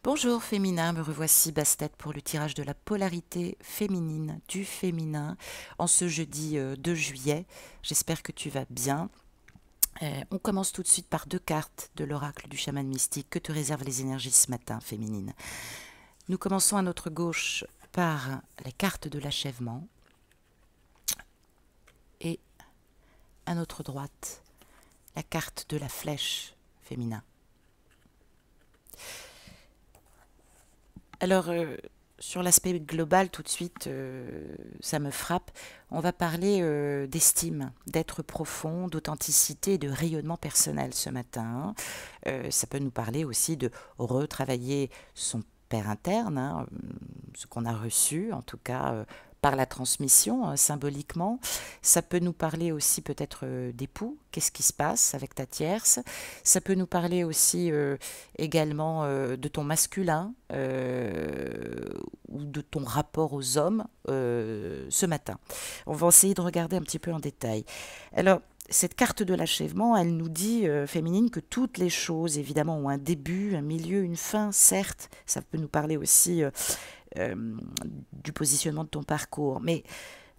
Bonjour féminin, me revoici Bastet pour le tirage de la polarité féminine du féminin en ce jeudi 2 juillet. J'espère que tu vas bien. On commence tout de suite par deux cartes de l'oracle du chaman mystique. Que te réservent les énergies ce matin, féminine? Nous commençons à notre gauche par les cartes de l'achèvement et à notre droite la carte de la flèche féminin. Alors, sur l'aspect global, tout de suite, ça me frappe. On va parler d'estime, d'être profond, d'authenticité et de rayonnement personnel ce matin. Ça peut nous parler aussi de retravailler son père interne, hein, ce qu'on a reçu, en tout cas par la transmission, symboliquement. Ça peut nous parler aussi peut-être d'époux, qu'est-ce qui se passe avec ta tierce. Ça peut nous parler aussi également de ton masculin ou de ton rapport aux hommes ce matin. On va essayer de regarder un petit peu en détail. Alors, cette carte de l'achèvement, elle nous dit, féminine, que toutes les choses, évidemment, ont un début, un milieu, une fin, certes. Ça peut nous parler aussi du positionnement de ton parcours. Mais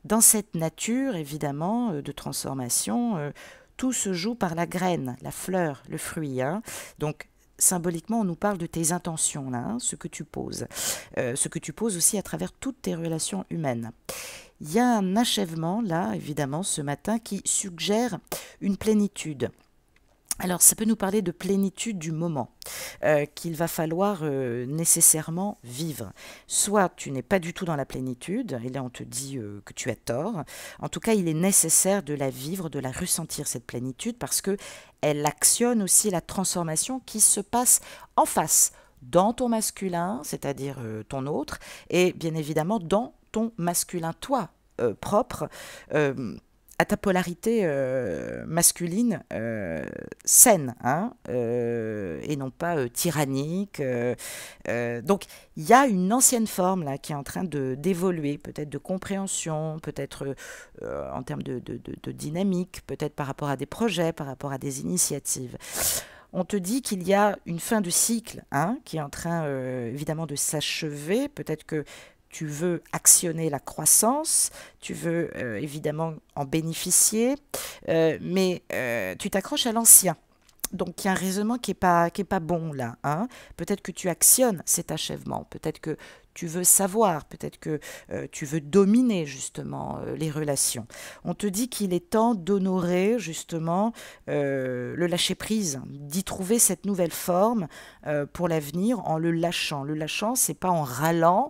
dans cette nature, évidemment, de transformation, tout se joue par la graine, la fleur, le fruit. Hein. Donc, symboliquement, on nous parle de tes intentions, là, hein, ce que tu poses. Ce que tu poses aussi à travers toutes tes relations humaines. Il y a un achèvement, là, évidemment, ce matin, qui suggère une plénitude. Alors, ça peut nous parler de plénitude du moment, qu'il va falloir nécessairement vivre. Soit tu n'es pas du tout dans la plénitude, et là on te dit que tu as tort. En tout cas, il est nécessaire de la vivre, de la ressentir, cette plénitude, parce que elle actionne aussi la transformation qui se passe en face, dans ton masculin, c'est-à-dire ton autre, et bien évidemment dans ton masculin, toi, propre, à ta polarité masculine saine, hein, et non pas tyrannique. Donc, il y a une ancienne forme là qui est en train d'évoluer, peut-être de compréhension, peut-être en termes de dynamique, peut-être par rapport à des projets, par rapport à des initiatives. On te dit qu'il y a une fin de cycle, hein, qui est en train évidemment de s'achever. Peut-être que tu veux actionner la croissance, tu veux évidemment en bénéficier, mais tu t'accroches à l'ancien. Donc il y a un raisonnement qui est pas bon là. Hein. Peut-être que tu actionnes cet achèvement, peut-être que tu veux savoir, peut-être que tu veux dominer justement les relations. On te dit qu'il est temps d'honorer justement le lâcher-prise, d'y trouver cette nouvelle forme pour l'avenir en le lâchant. Le lâchant, c'est pas en râlant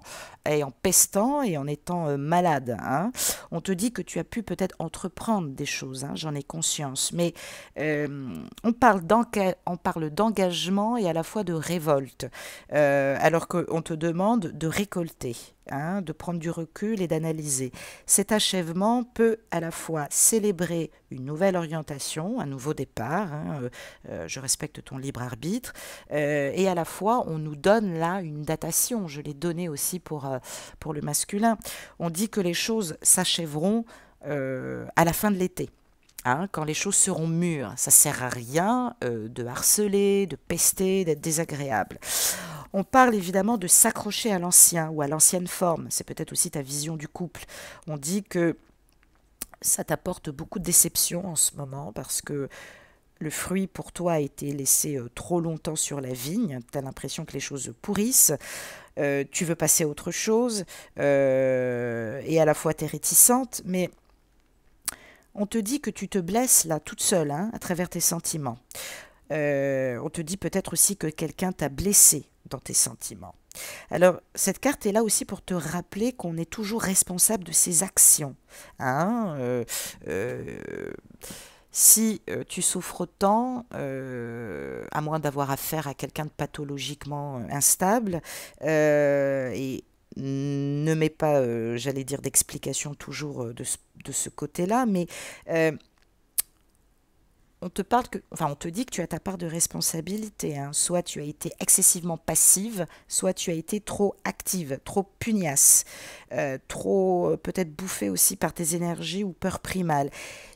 et en pestant et en étant malade. Hein. On te dit que tu as pu peut-être entreprendre des choses, hein, j'en ai conscience, mais on parle d'engagement et à la fois de révolte, alors qu'on te demande de récolter, hein, de prendre du recul et d'analyser. Cet achèvement peut à la fois célébrer une nouvelle orientation, un nouveau départ, hein, je respecte ton libre arbitre, et à la fois on nous donne là une datation, je l'ai donné aussi pour le masculin. On dit que les choses s'achèveront à la fin de l'été. Hein, quand les choses seront mûres, ça sert à rien de harceler, de pester, d'être désagréable. On parle évidemment de s'accrocher à l'ancien ou à l'ancienne forme. C'est peut-être aussi ta vision du couple. On dit que ça t'apporte beaucoup de déception en ce moment parce que le fruit pour toi a été laissé trop longtemps sur la vigne. Tu as l'impression que les choses pourrissent. Tu veux passer à autre chose et à la fois tu es réticente, mais on te dit que tu te blesses là toute seule, hein, à travers tes sentiments. On te dit peut-être aussi que quelqu'un t'a blessé dans tes sentiments. Alors, cette carte est là aussi pour te rappeler qu'on est toujours responsable de ses actions. Hein, si tu souffres autant, à moins d'avoir affaire à quelqu'un de pathologiquement instable, et ne mets pas, j'allais dire, d'explication toujours de ce côté-là, mais on te dit que tu as ta part de responsabilité. Hein. Soit tu as été excessivement passive, soit tu as été trop active, trop pugnace, trop peut-être bouffée aussi par tes énergies ou peurs primales.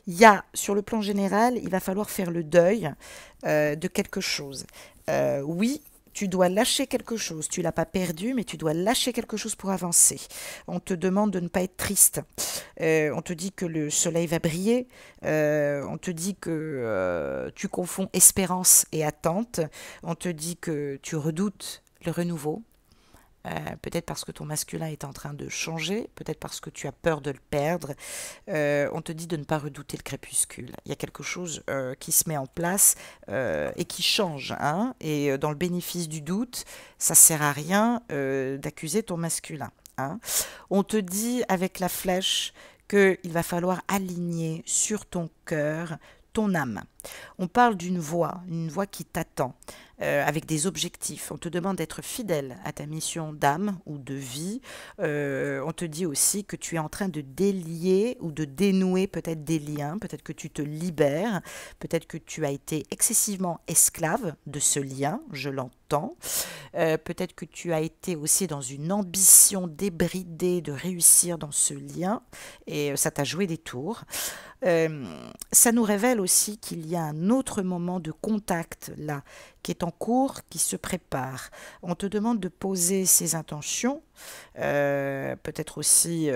Il y a, sur le plan général, il va falloir faire le deuil de quelque chose. Oui, Tu dois lâcher quelque chose. Tu l'as pas perdu, mais tu dois lâcher quelque chose pour avancer. On te demande de ne pas être triste. On te dit que le soleil va briller. On te dit que tu confonds espérance et attente. On te dit que tu redoutes le renouveau. Peut-être parce que ton masculin est en train de changer, peut-être parce que tu as peur de le perdre. On te dit de ne pas redouter le crépuscule. Il y a quelque chose qui se met en place et qui change. Hein, et dans le bénéfice du doute, ça ne sert à rien d'accuser ton masculin. Hein. On te dit avec la flèche qu'il va falloir aligner sur ton cœur ton âme. On parle d'une voix qui t'attend, avec des objectifs. On te demande d'être fidèle à ta mission d'âme ou de vie. On te dit aussi que tu es en train de délier ou de dénouer peut-être des liens, peut-être que tu te libères, peut-être que tu as été excessivement esclave de ce lien, je l'entends. Peut-être que tu as été aussi dans une ambition débridée de réussir dans ce lien et ça t'a joué des tours. Ça nous révèle aussi qu'il y a un autre moment de contact là, qui est en cours, qui se prépare. On te demande de poser ses intentions, peut-être aussi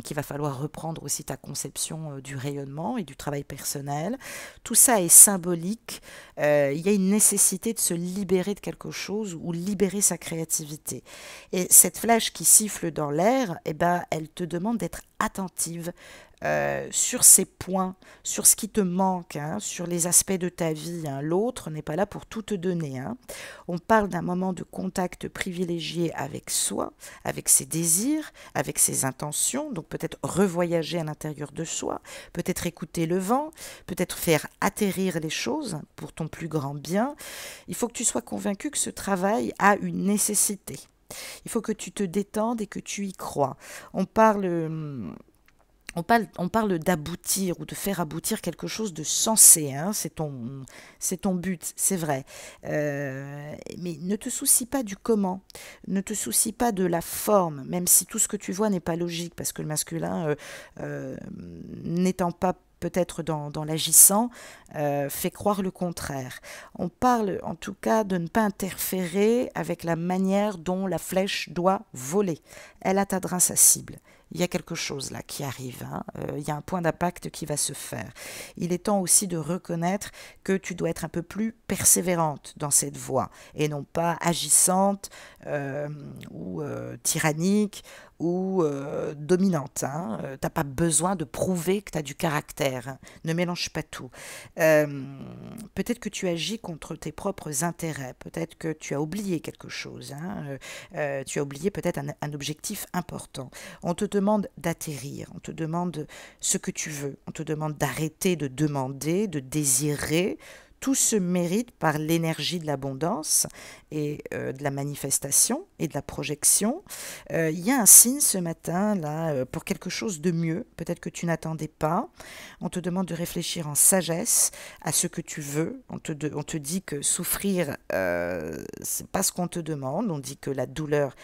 qu'il va falloir reprendre aussi ta conception du rayonnement et du travail personnel. Tout ça est symbolique. Il y a une nécessité de se libérer de quelque chose ou libérer sa créativité. Et cette flèche qui siffle dans l'air, eh ben, elle te demande d'être attentive sur ces points, sur ce qui te manque, hein, sur les aspects de ta vie. Hein. L'autre n'est pas là pour tout te donner. Hein. On parle d'un moment de contact privilégié avec soi, avec ses désirs, avec ses intentions, donc peut-être revoyager à l'intérieur de soi, peut-être écouter le vent, peut-être faire atterrir les choses pour ton plus grand bien. Il faut que tu sois convaincu que ce travail a une nécessité. Il faut que tu te détendes et que tu y crois. On parle d'aboutir ou de faire aboutir quelque chose de sensé, hein, c'est ton but, c'est vrai. Mais ne te soucie pas du comment, ne te soucie pas de la forme, même si tout ce que tu vois n'est pas logique, parce que le masculin, n'étant pas peut-être dans l'agissant, fait croire le contraire. On parle en tout cas de ne pas interférer avec la manière dont la flèche doit voler. Elle atteindra sa cible. Il y a quelque chose là qui arrive, hein. Il y a un point d'impact qui va se faire. Il est temps aussi de reconnaître que tu dois être un peu plus persévérante dans cette voie et non pas agissante ou tyrannique ou dominante. Hein. Tu n'as pas besoin de prouver que tu as du caractère. Hein. Ne mélange pas tout. Peut-être que tu agis contre tes propres intérêts. Peut-être que tu as oublié quelque chose. Hein. Tu as oublié peut-être un objectif important. On te demande d'atterrir. On te demande ce que tu veux. On te demande d'arrêter de demander, de désirer. Tout se mérite par l'énergie de l'abondance et de la manifestation et de la projection. Il y a un signe ce matin là pour quelque chose de mieux, peut-être que tu n'attendais pas. On te demande de réfléchir en sagesse à ce que tu veux. On te dit que souffrir, c'est pas ce qu'on te demande. On dit que la douleur,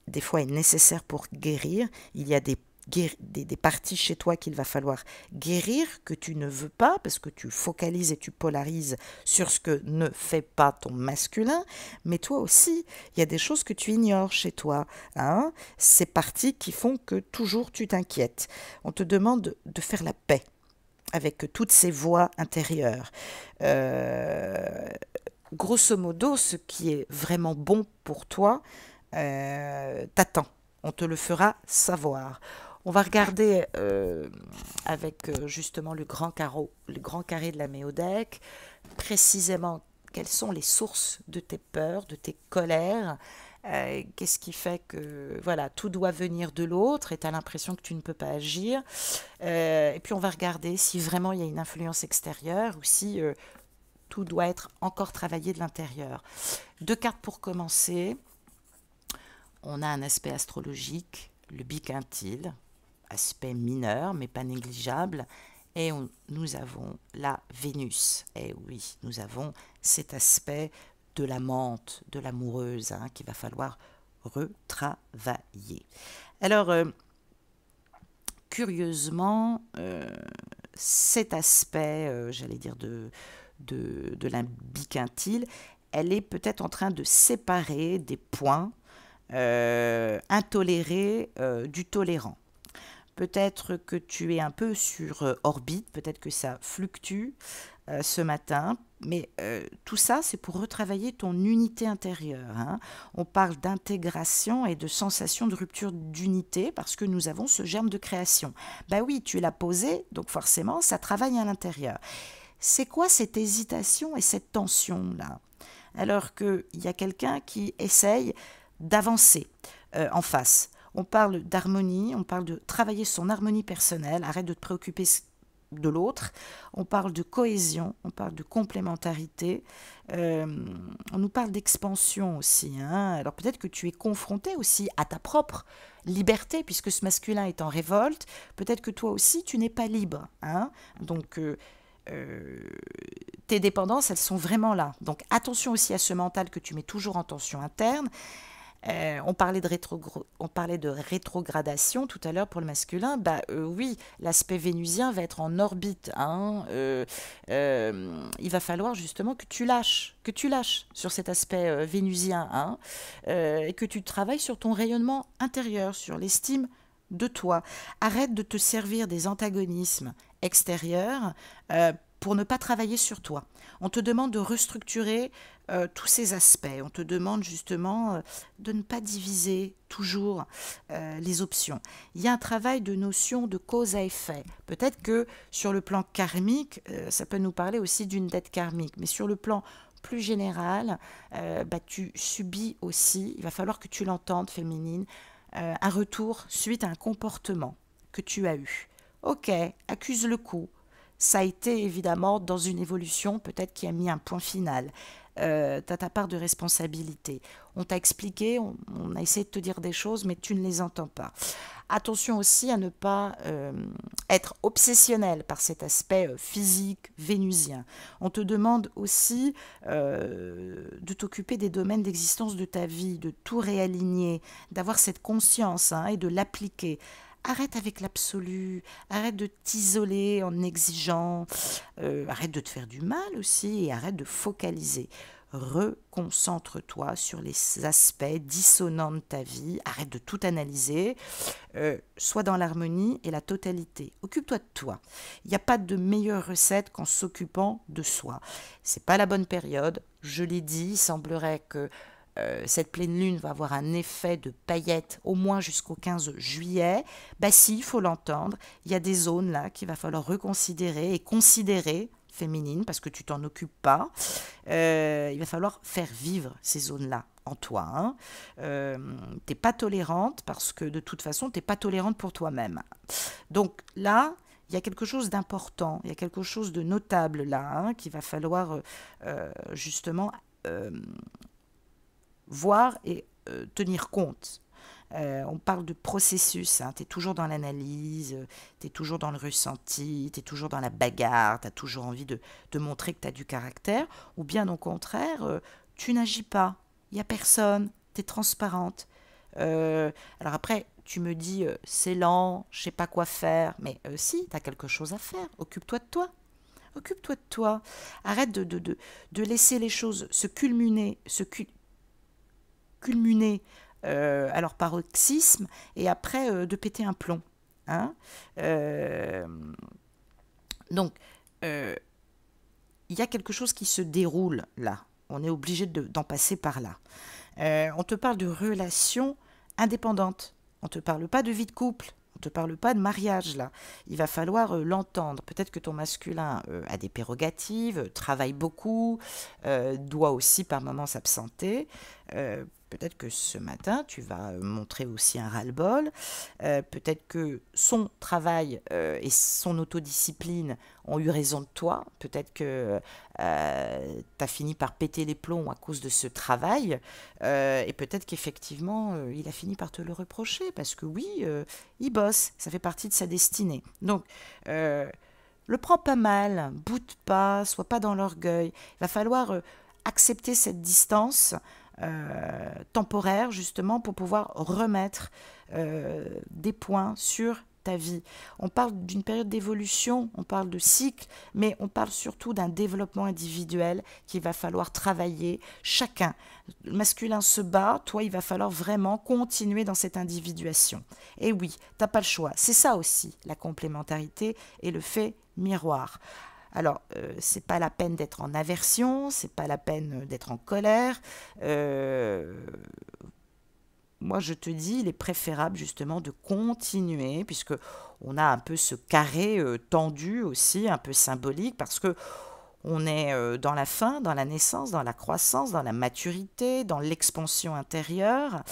des fois, est nécessaire pour guérir. Il y a des parties chez toi qu'il va falloir guérir, que tu ne veux pas, parce que tu focalises et tu polarises sur ce que ne fait pas ton masculin, mais toi aussi, il y a des choses que tu ignores chez toi. Hein, ces parties qui font que toujours tu t'inquiètes. On te demande de faire la paix avec toutes ces voix intérieures. Grosso modo, ce qui est vraiment bon pour toi, t'attend. On te le fera savoir. On va regarder avec justement le grand carré de la méodèque, précisément quelles sont les sources de tes peurs, de tes colères. Qu'est-ce qui fait que voilà, tout doit venir de l'autre et tu as l'impression que tu ne peux pas agir. Et puis on va regarder si vraiment il y a une influence extérieure ou si tout doit être encore travaillé de l'intérieur. 2 cartes pour commencer. On a un aspect astrologique, le biquintile, aspect mineur mais pas négligeable, et nous avons la Vénus. Et oui, nous avons cet aspect de l'amante, de l'amoureuse, hein, qu'il va falloir retravailler. Alors, curieusement, cet aspect, j'allais dire, de la biquintile, elle est peut-être en train de séparer des points intolérés du tolérant. Peut-être que tu es un peu sur orbite, peut-être que ça fluctue ce matin, mais tout ça, c'est pour retravailler ton unité intérieure, hein. On parle d'intégration et de sensation de rupture d'unité parce que nous avons ce germe de création. Ben oui, tu l'as posé, donc forcément, ça travaille à l'intérieur. C'est quoi cette hésitation et cette tension-là? Alors qu'il y a quelqu'un qui essaye d'avancer en face. On parle d'harmonie, on parle de travailler son harmonie personnelle, arrête de te préoccuper de l'autre, on parle de cohésion, on parle de complémentarité, on nous parle d'expansion aussi, hein. Alors peut-être que tu es confronté aussi à ta propre liberté, puisque ce masculin est en révolte, peut-être que toi aussi tu n'es pas libre, hein. Donc tes dépendances, elles sont vraiment là. Donc attention aussi à ce mental que tu mets toujours en tension interne. On parlait de rétrogradation tout à l'heure pour le masculin. Oui, l'aspect vénusien va être en orbite, hein. Il va falloir justement que tu lâches sur cet aspect vénusien, hein, et que tu travailles sur ton rayonnement intérieur, sur l'estime de toi. Arrête de te servir des antagonismes extérieurs pour ne pas travailler sur toi. On te demande de restructurer tous ces aspects. On te demande justement de ne pas diviser toujours les options. Il y a un travail de notion de cause à effet. Peut-être que sur le plan karmique, ça peut nous parler aussi d'une dette karmique, mais sur le plan plus général, tu subis aussi, il va falloir que tu l'entendes, féminine, un retour suite à un comportement que tu as eu. Ok, accuse le coup. Ça a été évidemment dans une évolution peut-être qui a mis un point final. Tu as ta part de responsabilité. On t'a expliqué, on a essayé de te dire des choses, mais tu ne les entends pas. Attention aussi à ne pas être obsessionnel par cet aspect physique, vénusien. On te demande aussi de t'occuper des domaines d'existence de ta vie, de tout réaligner, d'avoir cette conscience, hein, et de l'appliquer. Arrête avec l'absolu, arrête de t'isoler en exigeant, arrête de te faire du mal aussi et arrête de focaliser. Reconcentre-toi sur les aspects dissonants de ta vie, arrête de tout analyser, sois dans l'harmonie et la totalité. Occupe-toi de toi. Il n'y a pas de meilleure recette qu'en s'occupant de soi. C'est pas la bonne période, je l'ai dit, il semblerait que cette pleine lune va avoir un effet de paillettes au moins jusqu'au 15 juillet. Si, il faut l'entendre, il y a des zones là qu'il va falloir reconsidérer et considérer féminine parce que tu t'en occupes pas. Il va falloir faire vivre ces zones-là en toi, hein. T'es pas tolérante parce que de toute façon, t'es pas tolérante pour toi-même. Donc là, il y a quelque chose d'important, il y a quelque chose de notable là, hein, qu'il va falloir justement voir et tenir compte. On parle de processus, hein. Tu es toujours dans l'analyse, tu es toujours dans le ressenti, tu es toujours dans la bagarre, tu as toujours envie de montrer que tu as du caractère, ou bien au contraire, tu n'agis pas, il n'y a personne, tu es transparente. Alors après, tu me dis, c'est lent, je sais pas quoi faire, mais si, tu as quelque chose à faire, occupe-toi de toi. Occupe-toi de toi. Arrête de laisser les choses se culminer, à leur paroxysme et après de péter un plomb, hein. Donc, il y a quelque chose qui se déroule là. On est obligé d'en passer par là. On te parle de relations indépendantes. On ne te parle pas de vie de couple. On ne te parle pas de mariage là. Il va falloir l'entendre. Peut-être que ton masculin a des prérogatives, travaille beaucoup, doit aussi par moments s'absenter. Peut-être que ce matin, tu vas montrer aussi un ras-le-bol. Peut-être que son travail et son autodiscipline ont eu raison de toi. Peut-être que tu as fini par péter les plombs à cause de ce travail. Et peut-être qu'effectivement, il a fini par te le reprocher. Parce que oui, il bosse. Ça fait partie de sa destinée. Donc, le prends pas mal. Boude pas. Sois pas dans l'orgueil. Il va falloir accepter cette distance temporaire justement pour pouvoir remettre des points sur ta vie. On parle d'une période d'évolution, on parle de cycle, mais on parle surtout d'un développement individuel qu'il va falloir travailler chacun. Le masculin se bat, toi, il va falloir vraiment continuer dans cette individuation. Et oui, t'as pas le choix. C'est ça aussi, la complémentarité et le fait miroir. Alors, c'est pas la peine d'être en aversion, c'est pas la peine d'être en colère. Moi, je te dis, il est préférable justement de continuer, puisque on a un peu ce carré tendu aussi, un peu symbolique, parce que on est dans la fin, dans la naissance, dans la croissance, dans la maturité, dans l'expansion intérieure.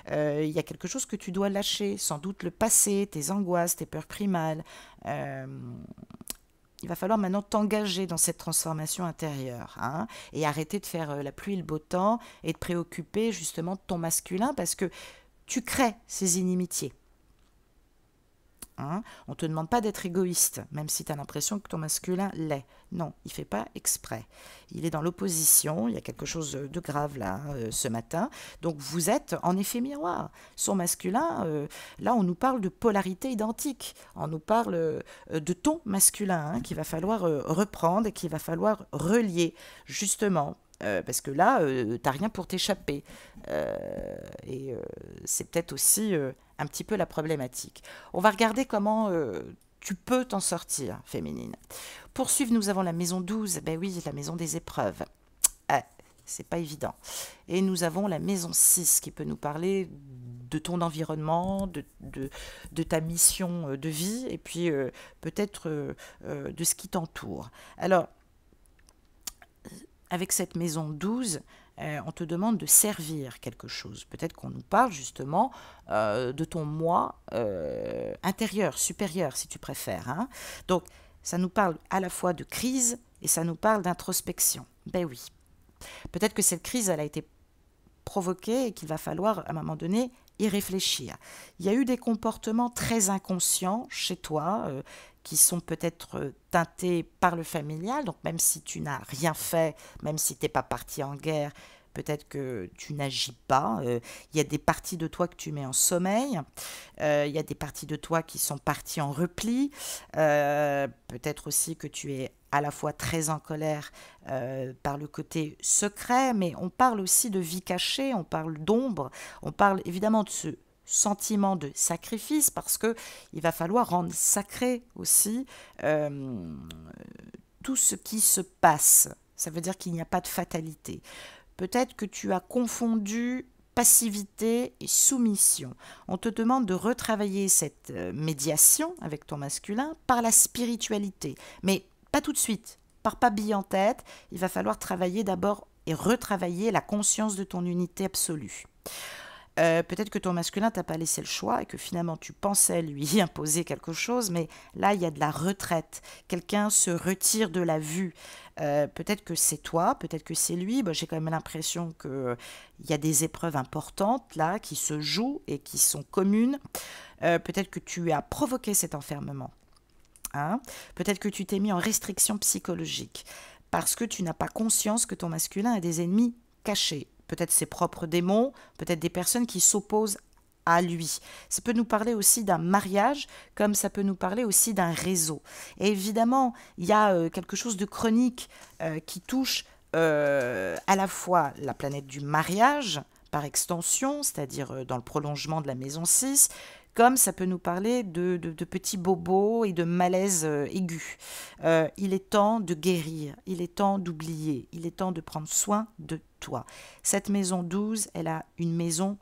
Il y a quelque chose que tu dois lâcher, sans doute le passé, tes angoisses, tes peurs primales. Euh, il va falloir maintenant t'engager dans cette transformation intérieure, hein, et arrêter de faire la pluie et le beau temps et de préoccuper justement de ton masculin parce que tu crées ces inimitiés. Hein. On ne te demande pas d'être égoïste, même si tu as l'impression que ton masculin l'est. Non, il ne fait pas exprès. Il est dans l'opposition, il y a quelque chose de grave là, ce matin. Donc vous êtes en effet miroir. Son masculin, là on nous parle de polarité identique. On nous parle de ton masculin, hein, qu'il va falloir reprendre et qu'il va falloir relier, justement. Parce que là, t'as rien pour t'échapper. Et c'est peut-être aussi un petit peu la problématique. On va regarder comment tu peux t'en sortir, féminine. Pour suivre, nous avons la maison 12. Ben oui, la maison des épreuves. C'est pas évident. Et nous avons la maison 6 qui peut nous parler de ton environnement, de ta mission de vie, et puis peut-être de ce qui t'entoure. Alors, avec cette maison 12, on te demande de servir quelque chose. Peut-être qu'on nous parle justement de ton moi intérieur, supérieur, si tu préfères. Hein. Donc, ça nous parle à la fois de crise et ça nous parle d'introspection. Ben oui. Peut-être que cette crise, elle a été provoquée et qu'il va falloir, à un moment donné, y réfléchir. Il y a eu des comportements très inconscients chez toi, qui sont peut-être teintés par le familial, donc même si tu n'as rien fait, même si tu n'es pas parti en guerre, peut-être que tu n'agis pas. Il y a des parties de toi que tu mets en sommeil, il y a des parties de toi qui sont parties en repli, peut-être aussi que tu es à la fois très en colère par le côté secret, mais on parle aussi de vie cachée, on parle d'ombre, on parle évidemment de ce sentiment de sacrifice parce que il va falloir rendre sacré aussi tout ce qui se passe. Ça veut dire qu'il n'y a pas de fatalité. Peut-être que tu as confondu passivité et soumission. On te demande de retravailler cette médiation avec ton masculin par la spiritualité, mais pas tout de suite. Pars pas bille en tête, il va falloir travailler d'abord et retravailler la conscience de ton unité absolue. Peut-être que ton masculin t'a pas laissé le choix et que finalement tu pensais lui imposer quelque chose, mais là il y a de la retraite. Quelqu'un se retire de la vue. Peut-être que c'est toi, peut-être que c'est lui. J'ai quand même l'impression qu'il y a des épreuves importantes là qui se jouent et qui sont communes. Peut-être que tu as provoqué cet enfermement. Hein. Peut-être que tu t'es mis en restriction psychologique parce que tu n'as pas conscience que ton masculin a des ennemis cachés. Peut-être ses propres démons, peut-être des personnes qui s'opposent à lui. Ça peut nous parler aussi d'un mariage, comme ça peut nous parler aussi d'un réseau. Et évidemment, il y a quelque chose de chronique qui touche à la fois la planète du mariage, par extension, c'est-à-dire dans le prolongement de la maison 6, comme ça peut nous parler de petits bobos et de malaise aigu. Il est temps de guérir, il est temps d'oublier, il est temps de prendre soin de toi. Cette maison 12, elle a une maison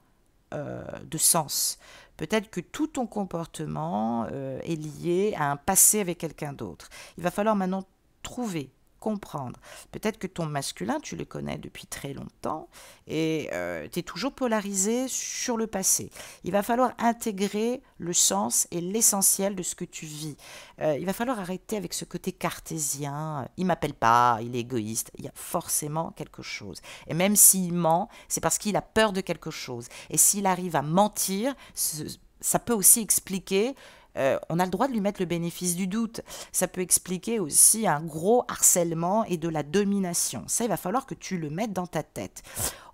de sens. Peut-être que tout ton comportement est lié à un passé avec quelqu'un d'autre. Il va falloir maintenant trouver, comprendre. Peut-être que ton masculin, tu le connais depuis très longtemps et tu es toujours polarisé sur le passé. Il va falloir intégrer le sens et l'essentiel de ce que tu vis. Il va falloir arrêter avec ce côté cartésien. Il m'appelle pas, il est égoïste. Il y a forcément quelque chose. Et même s'il ment, c'est parce qu'il a peur de quelque chose. Et s'il arrive à mentir, ça peut aussi expliquer on a le droit de lui mettre le bénéfice du doute. Ça peut expliquer aussi un gros harcèlement et de la domination. Ça, il va falloir que tu le mettes dans ta tête.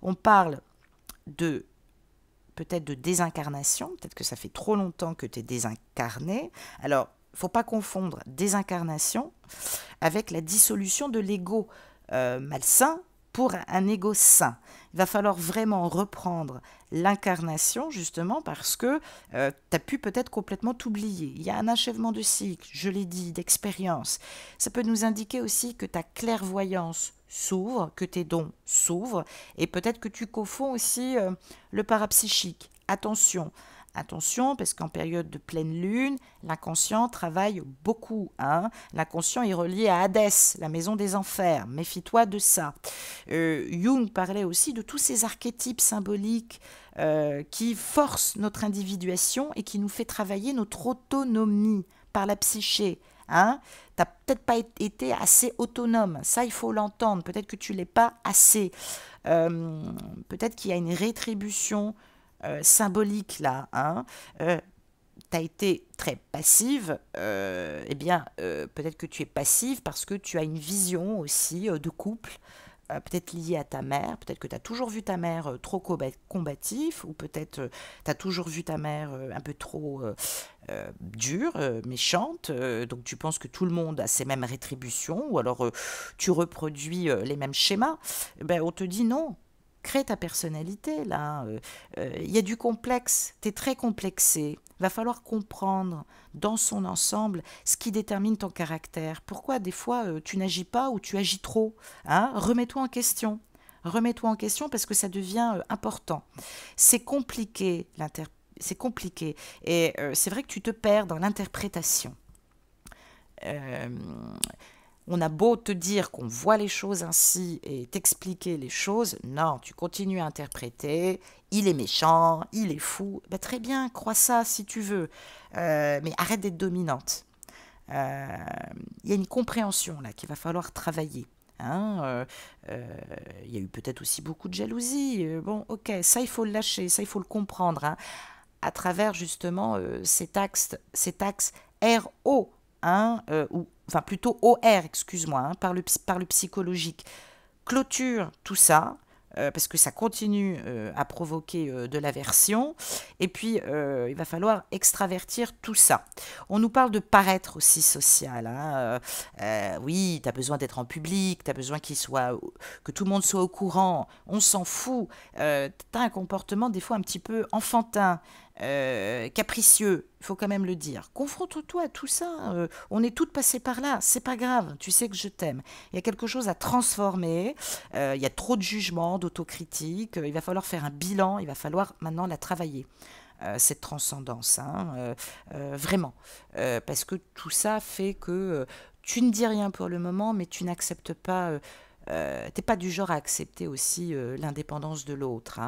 On parle de peut-être de désincarnation, peut-être que ça fait trop longtemps que tu es désincarné. Alors, il ne faut pas confondre désincarnation avec la dissolution de l'ego malsain pour un ego sain. Il va falloir vraiment reprendre l'incarnation, justement, parce que tu as pu peut-être complètement t'oublier. Il y a un achèvement de cycle, je l'ai dit, d'expérience. Ça peut nous indiquer aussi que ta clairvoyance s'ouvre, que tes dons s'ouvrent, et peut-être que tu confonds aussi le parapsychique. Attention, attention, parce qu'en période de pleine lune, l'inconscient travaille beaucoup. L'inconscient est relié à Hadès, la maison des enfers. Méfie-toi de ça. Jung parlait aussi de tous ces archétypes symboliques qui forcent notre individuation et qui nous fait travailler notre autonomie par la psyché. T'as peut-être pas été assez autonome, ça il faut l'entendre, peut-être que tu l'es pas assez, peut-être qu'il y a une rétribution symbolique là, tu as été très passive, peut-être que tu es passive parce que tu as une vision aussi de couple, peut-être liée à ta mère, peut-être que tu as toujours vu ta mère trop combatif, ou peut-être tu as toujours vu ta mère un peu trop dure, méchante, donc tu penses que tout le monde a ces mêmes rétributions, ou alors tu reproduis les mêmes schémas. On te dit non. Crée ta personnalité, là. Il y a du complexe, tu es très complexé. Il va falloir comprendre dans son ensemble ce qui détermine ton caractère. Pourquoi des fois tu n'agis pas ou tu agis trop. Remets-toi en question. Remets-toi en question parce que ça devient important. C'est compliqué, c'est compliqué. Et c'est vrai que tu te perds dans l'interprétation. On a beau te dire qu'on voit les choses ainsi et t'expliquer les choses, non, tu continues à interpréter, il est méchant, il est fou, très bien, crois ça si tu veux, mais arrête d'être dominante. Il y a une compréhension là qu'il va falloir travailler. Il y a eu peut-être aussi beaucoup de jalousie, ok, ça il faut le lâcher, ça il faut le comprendre, à travers justement cet axe RO, ou enfin plutôt OR, excuse-moi, par le psychologique. Clôture tout ça, parce que ça continue à provoquer de l'aversion, et puis il va falloir extravertir tout ça. On nous parle de paraître aussi social. Oui, tu as besoin d'être en public, tu as besoin que tout le monde soit au courant, on s'en fout. Tu as un comportement des fois un petit peu enfantin, capricieux, il faut quand même le dire. Confronte-toi à tout ça, on est toutes passées par là, c'est pas grave, tu sais que je t'aime. Il y a quelque chose à transformer, il y a trop de jugement, d'autocritique, il va falloir faire un bilan, il va falloir maintenant la travailler, cette transcendance, vraiment. Parce que tout ça fait que tu ne dis rien pour le moment, mais tu n'acceptes pas, t'es pas du genre à accepter aussi l'indépendance de l'autre.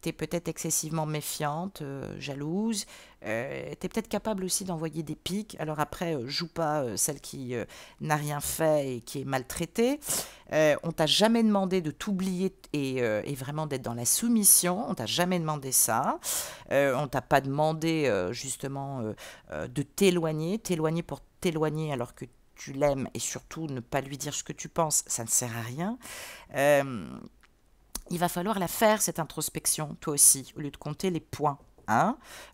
Tu es peut-être excessivement méfiante, jalouse, tu es peut-être capable aussi d'envoyer des pics. Alors après, joue pas celle qui n'a rien fait et qui est maltraitée. On t'a jamais demandé de t'oublier et vraiment d'être dans la soumission. On t'a jamais demandé ça. On t'a pas demandé justement de t'éloigner pour t'éloigner alors que tu l'aimes, et surtout ne pas lui dire ce que tu penses, ça ne sert à rien. Il va falloir la faire, cette introspection, toi aussi, au lieu de compter les points.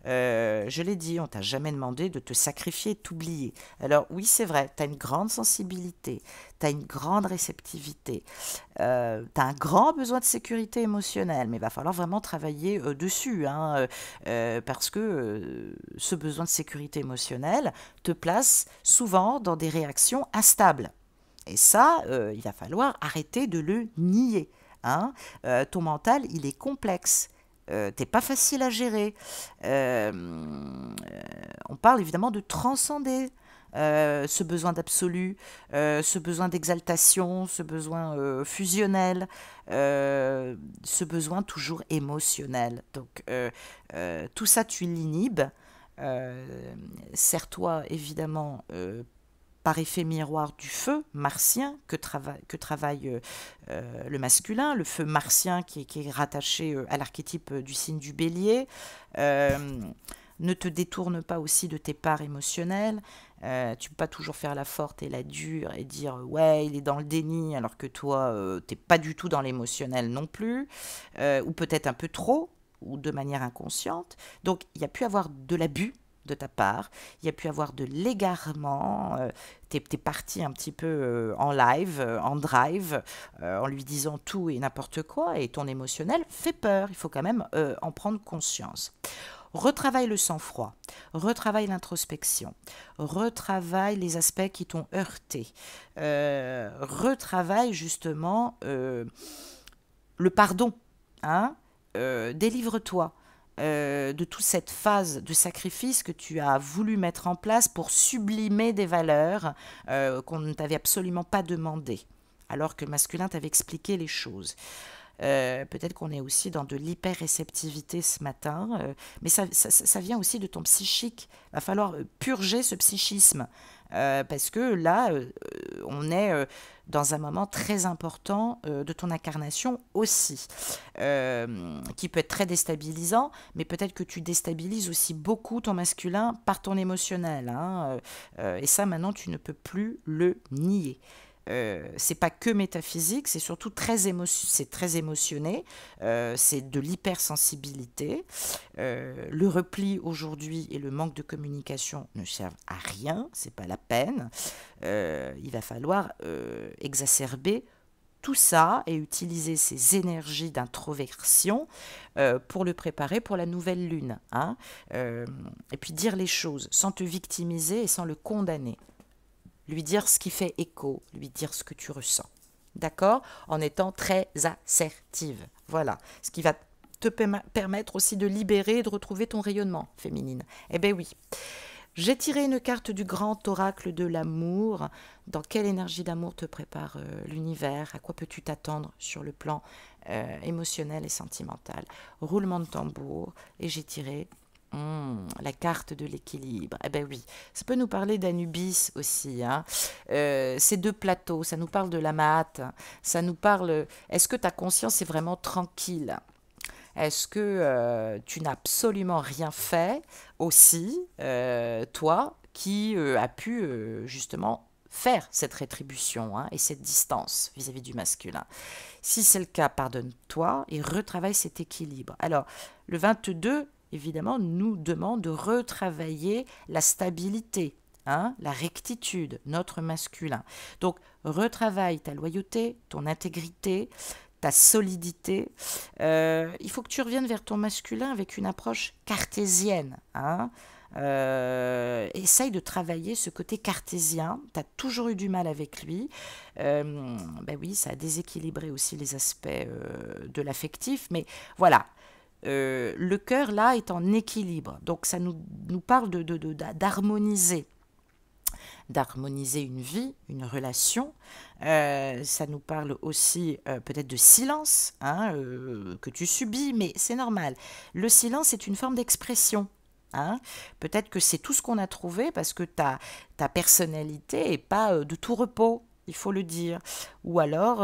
Je l'ai dit, on t'a jamais demandé de te sacrifier et de t'oublier. Alors oui, c'est vrai, tu as une grande sensibilité, tu as une grande réceptivité, tu as un grand besoin de sécurité émotionnelle, mais il va falloir vraiment travailler dessus, parce que ce besoin de sécurité émotionnelle te place souvent dans des réactions instables. Et ça, il va falloir arrêter de le nier. Ton mental, il est complexe. T'es pas facile à gérer. On parle évidemment de transcender ce besoin d'absolu, ce besoin d'exaltation, ce besoin fusionnel, ce besoin toujours émotionnel. Donc tout ça, tu l'inhibes. Sers-toi évidemment par effet miroir du feu martien que travaille le masculin, le feu martien qui est rattaché à l'archétype du signe du bélier. Ne te détourne pas aussi de tes parts émotionnelles. Tu ne peux pas toujours faire la forte et la dure et dire « ouais, il est dans le déni » alors que toi, tu n'es pas du tout dans l'émotionnel non plus, ou peut-être un peu trop. ou de manière inconsciente. Donc, il y a pu avoir de l'abus de ta part, il y a pu avoir de l'égarement, t'es parti un petit peu en live, en drive, en lui disant tout et n'importe quoi, et ton émotionnel fait peur, il faut quand même en prendre conscience. Retravaille le sang-froid, retravaille l'introspection, retravaille les aspects qui t'ont heurté, retravaille justement le pardon, hein, délivre-toi de toute cette phase de sacrifice que tu as voulu mettre en place pour sublimer des valeurs qu'on ne t'avait absolument pas demandées, alors que le masculin t'avait expliqué les choses. Peut-être qu'on est aussi dans de l'hyper-réceptivité ce matin, mais ça vient aussi de ton psychique. Il va falloir purger ce psychisme, parce que là, on est dans un moment très important de ton incarnation aussi, qui peut être très déstabilisant, mais peut-être que tu déstabilises aussi beaucoup ton masculin par ton émotionnel, hein, et ça, maintenant, tu ne peux plus le nier. C'est pas que métaphysique, c'est surtout très émotionné, c'est de l'hypersensibilité. Le repli aujourd'hui et le manque de communication ne servent à rien, c'est pas la peine. Il va falloir exacerber tout ça et utiliser ces énergies d'introversion pour le préparer pour la nouvelle lune, hein. Et puis dire les choses sans te victimiser et sans le condamner. Lui dire ce qui fait écho, lui dire ce que tu ressens. D'accord? En étant très assertive. Voilà. Ce qui va te permettre aussi de libérer et de retrouver ton rayonnement féminine. Eh bien oui. J'ai tiré une carte du grand oracle de l'amour. Dans quelle énergie d'amour te prépare l'univers? À quoi peux-tu t'attendre sur le plan émotionnel et sentimental? Roulement de tambour. Et j'ai tiré la carte de l'équilibre. Eh bien oui, ça peut nous parler d'Anubis aussi, hein. Ces deux plateaux, ça nous parle de la Mahat, ça nous parle... Est-ce que ta conscience est vraiment tranquille? Est-ce que tu n'as absolument rien fait aussi, toi, qui a pu justement faire cette rétribution, hein, et cette distance vis-à-vis du masculin? Si c'est le cas, pardonne-toi et retravaille cet équilibre. Alors, le 22... évidemment, nous demande de retravailler la stabilité, hein, la rectitude, notre masculin. Donc, retravaille ta loyauté, ton intégrité, ta solidité. Il faut que tu reviennes vers ton masculin avec une approche cartésienne, hein. Essaye de travailler ce côté cartésien. Tu as toujours eu du mal avec lui. Ben oui, ça a déséquilibré aussi les aspects de l'affectif, mais voilà. Le cœur, là, est en équilibre. Donc, ça nous parle d'harmoniser. D'harmoniser une vie, une relation. Ça nous parle aussi peut-être de silence, hein, que tu subis, mais c'est normal. Le silence est une forme d'expression. Hein. Peut-être que c'est tout ce qu'on a trouvé parce que ta personnalité n'est pas de tout repos. Il faut le dire. Ou alors,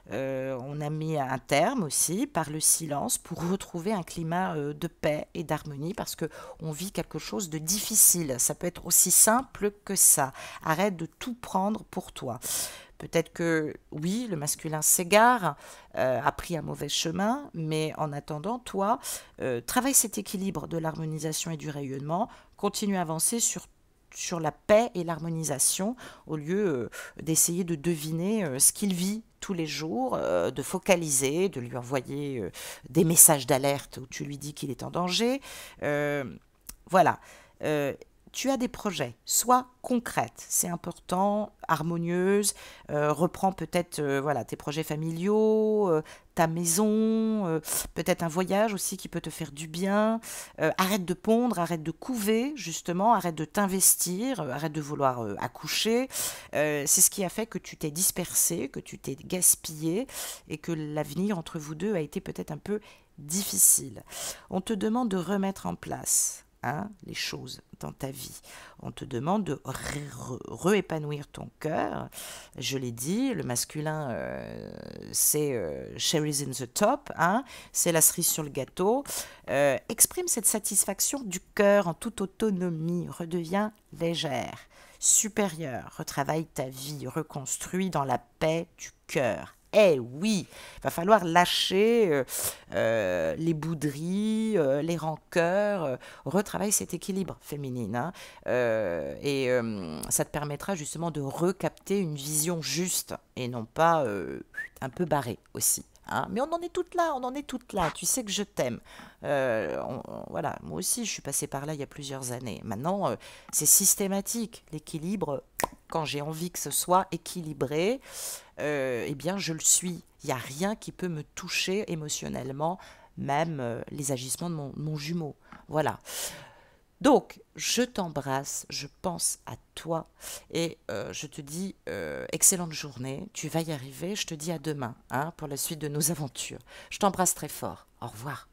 on a mis un terme aussi par le silence pour retrouver un climat de paix et d'harmonie parce qu'on vit quelque chose de difficile. Ça peut être aussi simple que ça. Arrête de tout prendre pour toi. Peut-être que, oui, le masculin s'égare, a pris un mauvais chemin, mais en attendant, toi, travaille cet équilibre de l'harmonisation et du rayonnement, continue à avancer sur la paix et l'harmonisation, au lieu d'essayer de deviner ce qu'il vit tous les jours, de focaliser, de lui envoyer des messages d'alerte où tu lui dis qu'il est en danger. Voilà. Tu as des projets, sois concrète, c'est important, harmonieuse, reprends peut-être voilà, tes projets familiaux, ta maison, peut-être un voyage aussi qui peut te faire du bien, arrête de pondre, arrête de couver justement, arrête de t'investir, arrête de vouloir accoucher, c'est ce qui a fait que tu t'es dispersé, que tu t'es gaspillé et que l'avenir entre vous deux a été peut-être un peu difficile. On te demande de remettre en place, hein, les choses dans ta vie. On te demande de réépanouir ton cœur. Je l'ai dit, le masculin, c'est cherries in the top, hein, c'est la cerise sur le gâteau. Exprime cette satisfaction du cœur en toute autonomie. Redeviens légère, supérieure. Retravaille ta vie, reconstruis dans la paix du cœur. Eh oui, va falloir lâcher les bouderies, les rancœurs, retravaille cet équilibre féminine, hein, ça te permettra justement de recapter une vision juste et non pas un peu barrée aussi. Hein. Mais on en est toutes là, on en est toutes là. Tu sais que je t'aime. Voilà, moi aussi, je suis passée par là il y a plusieurs années. Maintenant, c'est systématique. L'équilibre, quand j'ai envie que ce soit équilibré, eh bien, je le suis. Il n'y a rien qui peut me toucher émotionnellement, même les agissements de mon jumeau. Voilà. Donc, je t'embrasse, je pense à toi et je te dis excellente journée, tu vas y arriver, je te dis à demain hein, pour la suite de nos aventures. Je t'embrasse très fort, au revoir.